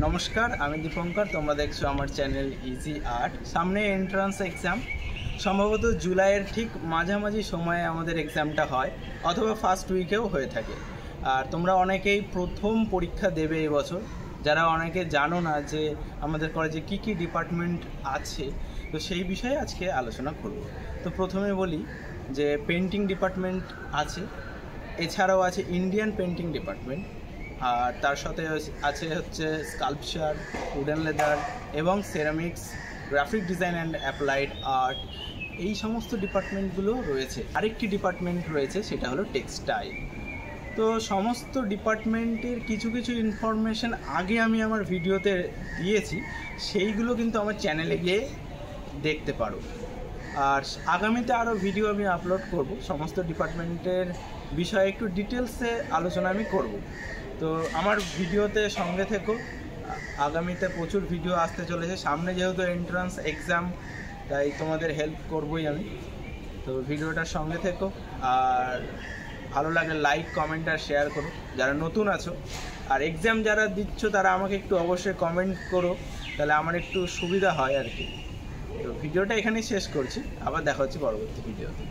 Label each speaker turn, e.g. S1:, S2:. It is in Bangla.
S1: নমস্কার, আমি দীপঙ্কর। তোমরা দেখছো আমার চ্যানেল ইজি আর্ট। সামনে এন্ট্রান্স এক্সাম, সম্ভবত জুলাইয়ের ঠিক মাঝামাঝি সময়ে আমাদের এক্সামটা হয়, অথবা ফার্স্ট উইকেও হয়ে থাকে। আর তোমরা অনেকেই প্রথম পরীক্ষা দেবে এবছর, যারা অনেকে জানো না যে আমাদের কলেজে কী কী ডিপার্টমেন্ট আছে, তো সেই বিষয়ে আজকে আলোচনা করব। তো প্রথমে বলি যে পেন্টিং ডিপার্টমেন্ট আছে, এছাড়াও আছে ইন্ডিয়ান পেন্টিং ডিপার্টমেন্ট, আর তার সাথে আছে হচ্ছে স্কাল্পচার, উডেন লেদার এবং ceramics, graphic design and applied art, এই সমস্ত ডিপার্টমেন্টগুলো রয়েছে। আরেকটি ডিপার্টমেন্ট রয়েছে, সেটা হলো টেক্সটাইল। তো সমস্ত ডিপার্টমেন্টের কিছু কিছু ইনফরমেশন আগে আমি আমার ভিডিওতে দিয়েছি, সেইগুলো কিন্তু আমার চ্যানেলে গিয়ে দেখতে পারো। আর আগামীতে আরও ভিডিও আমি আপলোড করব, সমস্ত ডিপার্টমেন্টের বিষয়ে একটু ডিটেলসে আলোচনা আমি করব। তো আমার ভিডিওতে সঙ্গে থেকো, আগামীতে প্রচুর ভিডিও আসতে চলেছে। সামনে যেহেতু এন্ট্রান্স এক্সাম, তাই তোমাদের হেল্প করবই আমি। তো ভিডিওটার সঙ্গে থেকো, আর ভালো লাগলে লাইক, কমেন্ট আর শেয়ার করো যারা নতুন আছো। আর এক্সাম যারা দিচ্ছ তারা আমাকে একটু অবশ্যই কমেন্ট করো, তাহলে আমার একটু সুবিধা হয় আর কি। তো ভিডিওটা এখানেই শেষ করছি, আবার দেখা হচ্ছে পরবর্তী ভিডিওতে।